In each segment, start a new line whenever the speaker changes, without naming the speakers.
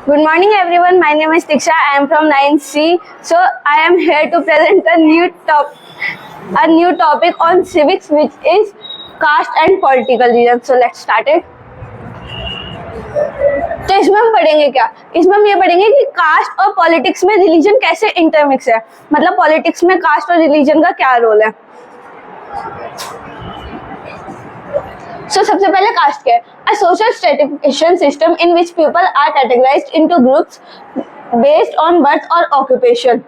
Good morning everyone, my name is Diksha, I am from 9C. So I am here to present a new topic on civics, which is caste and political region. So let's start it. तो इसमें हम पढ़ेंगे क्या? इसमें हम ये पढ़ेंगे कि कास्ट और पॉलिटिक्स में रिलीजन कैसे इंटरमिक्स है, मतलब पॉलिटिक्स में कास्ट और रिलीजन का क्या रोल है। सबसे पहले कास्ट क्या है? A social stratification system in which people are categorised into groups based on birth और ऑक्यूपेशन।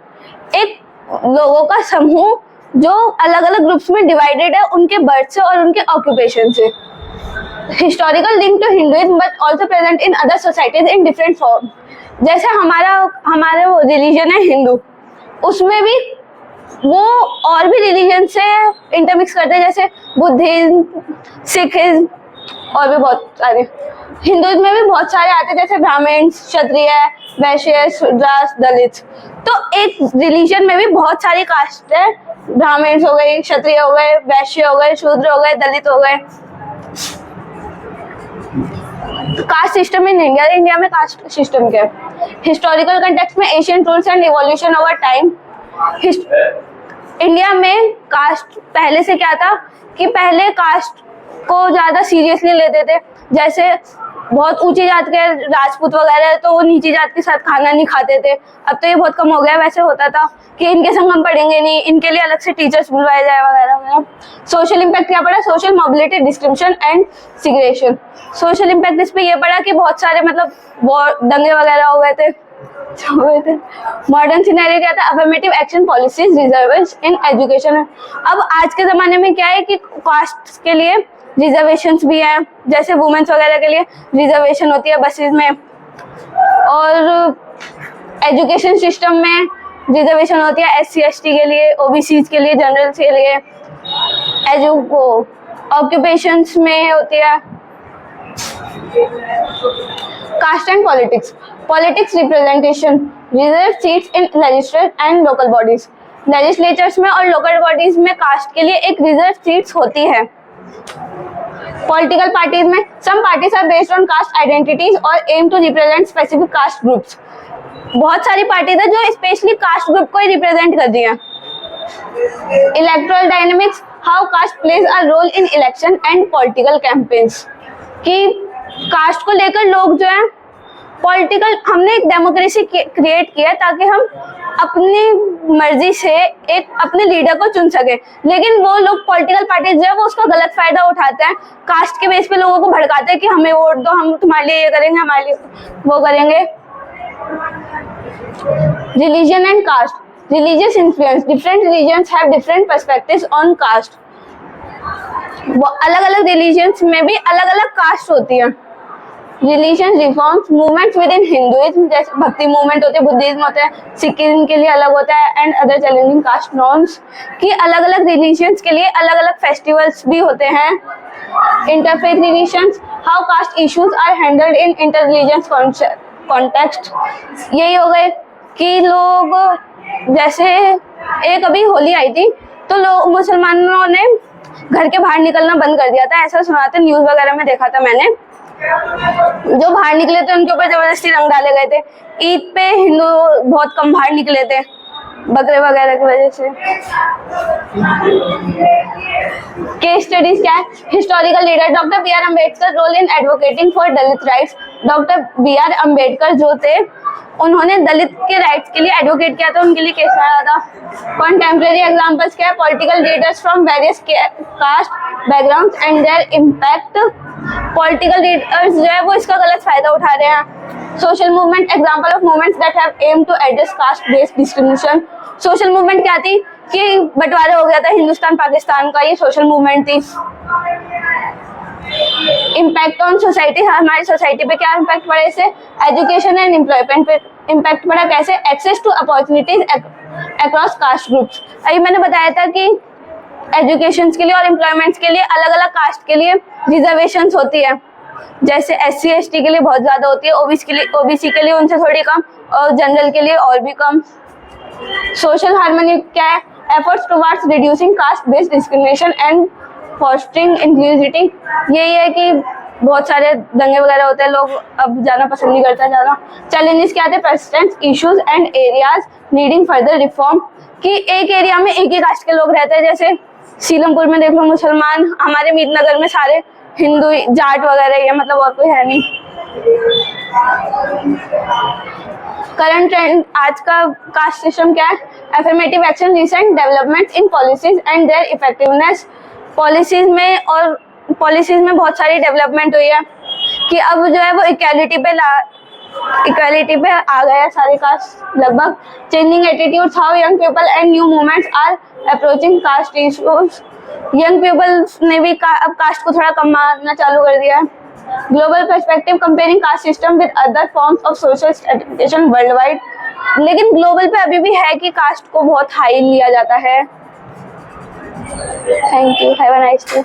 एक लोगों का समूह जो अलग अलग ग्रुप्स में डिवाइडेड है उनके बर्थ से और उनके ऑक्यूपेशन से। Historical link to Hinduism but also present in other societies in different form. जैसे हमारा वो रिलीजन है हिंदू, उसमें भी वो और भी रिलीजन से इंटरमिक्स करते हैं, जैसे बुद्धिज्म, सिखिज्म और भी बहुत सारे। हिंदुइज्म में भी बहुत सारे आते हैं, जैसे ब्राह्मण, क्षत्रिय, वैश्य, शूद्र, दलित। तो एक रिलीजन में भी बहुत सारी कास्ट है, ब्राह्मण हो गए, क्षत्रिय हो गए, वैश्य हो गए, शूद्र हो गए, दलित हो गए। कास्ट सिस्टम इन इंडिया में कास्ट सिस्टम क्या है? हिस्टोरिकल कंटेक्स्ट में Asian rules and evolution over time. India में कास्ट पहले से क्या था कि पहले कास्ट को ज्यादा सीरियसली लेते थे। जैसे बहुत ऊंची जात के राजपूत वगैरह तो वो नीची जात के साथ खाना नहीं खाते थे। अब तो ये बहुत कम हो गया। वैसे होता था कि इनके संग हम पढ़ेंगे नहीं, इनके लिए अलग से टीचर्स बुलवाए जाए वगैरह वगैरह। सोशल इम्पैक्ट क्या पड़ा? Social mobility, discrimination and segregation. Social impact इस पे ये पड़ा कि बहुत सारे मतलब दंगे वगैरह हो गए थे। मॉडर्न सिनेरियो क्या था? Affirmative action policies, reservation in education. अब आज के जमाने में क्या है कि कास्ट के लिए रिजर्वेशंस भी हैं, जैसे वुमेन्स वगैरह के लिए रिजर्वेशन होती है बसेस में, और एजुकेशन सिस्टम में रिजर्वेशन होती है SC ST के लिए, OBCs के लिए, जनरल्स के लिए। ऑक्यूपेशंस में होती है। Caste and politics. Politics representation, reserve seats in legislature and local bodies. Legislatures में और लोकल बॉडीज में कास्ट के लिए एक रिजर्व सीट्स होती है। पॉलिटिकल पार्टीज में some parties are based on caste identities और aim to represent specific caste groups. बहुत सारी पार्टीज है जो स्पेशली कास्ट ग्रुप को ही रिप्रेजेंट करती हैं। Electoral dynamics, how caste plays a role in election and political campaigns. कि कास्ट को लेकर लोग जो है पॉलिटिकल, हमने एक डेमोक्रेसी क्रिएट किया ताकि हम अपनी मर्जी से एक अपने लीडर को चुन सके, लेकिन वो लोग पॉलिटिकल पार्टीज जो है वो उसका गलत फायदा उठाते हैं। कास्ट के बेस पे लोगों को भड़काते हैं कि हमें वोट दो, हम तुम्हारे लिए ये करेंगे, हमारे लिए वो करेंगे। Religion and caste, religious influence, different religions have different perspectives on caste. अलग अलग रिलीजन्स में भी अलग अलग कास्ट होती है। Religion reforms movements with in Hinduism, जैसे भक्ति मूवमेंट होते हैं, बुद्धिज्म होता है, सिखिज्म के लिए अलग होता है, and other challenging caste norms. कि अलग अलग रिलीजन्स के लिए अलग अलग फेस्टिवल्स भी होते हैं। Interfaith relations, how caste issues are handled in inter religious context. यही हो गए कि लोग, जैसे एक अभी होली आई थी तो लोग मुसलमानों ने घर के बाहर निकलना बंद कर दिया था, ऐसा सुना था, न्यूज वगैरह में देखा था मैंने। जो बाहर निकले थे उनके ऊपर जबरदस्ती रंग डाले गए थे। ईद पे हिंदू बहुत कम बाहर निकले थे बकरे वगैरह की वजह से। केस स्टडीज क्या है? Historical leader doctor B R Ambedkar, role in advocating for Dalit rights. Doctor B R Ambedkar जो थे उन्होंने दलित के राइट्स के लिए एडवोकेट किया था, उनके लिए केस लड़ा था। कॉन्टेम्परेरी एग्जांपल्स क्या है? Political leaders from various caste backgrounds and their impact. Political leaders जो है वो इसका गलत फायदा उठा रहे हैं। Social movement, example of movements that have aim to address caste based discrimination. Social movement क्या थी कि बंटवारा हो गया था हिंदुस्तान पाकिस्तान का, ये सोशल मूवमेंट थी। इम्पैक्ट ऑन सोसाइटी, हमारी सोसाइटी पे क्या इम्पैक्ट पड़ा इससे? एजुकेशन एंड एम्प्लॉयमेंट पे इम्पैक्ट पड़ा। कैसे? Access to opportunities across caste groups. अभी मैंने बताया था कि एजुकेशन के लिए और एम्प्लॉयमेंट्स के लिए अलग अलग कास्ट के लिए रिजर्वेशंस होती है, जैसे SC ST के लिए बहुत ज्यादा होती है, OBC के लिए उनसे थोड़ी कम, और जनरल के लिए और भी कम। सोशल हार्मनी क्या है? Efforts towards reducing cast based discrimination and fostering inclusivity. यही है कि बहुत सारे दंगे वगैरह होते हैं, लोग अब जाना पसंद नहीं करता ज़्यादा। चैलेंजेस क्या आते हैं? Persistent issues and areas needing further reform, कि एक एरिया में एक ही कास्ट के लोग रहते हैं, जैसे सीलमपुर में देख लो मुसलमान, हमारे मीतनगर में सारे हिंदू जाट वगैरह, या मतलब और कोई है नहीं। करंट ट्रेंड आज का कास्ट सिस्टम क्या है? Affirmative action, recent developments in policies and their effectiveness. Policies में बहुत सारी डेवलपमेंट हुई है कि अब जो है वो इक्वालिटी पे आ गया है सारे कास्ट लगभग। Changing attitudes, how young people and new movements are approaching caste issues. Young peoples ने भी अब कास्ट को थोड़ा कम मानना चालू कर दिया है। Global perspective, comparing caste system with other forms of social stratification world wide. लेकिन ग्लोबल पे अभी भी है कि कास्ट को बहुत हाई लिया जाता है। Thank you, have a nice day.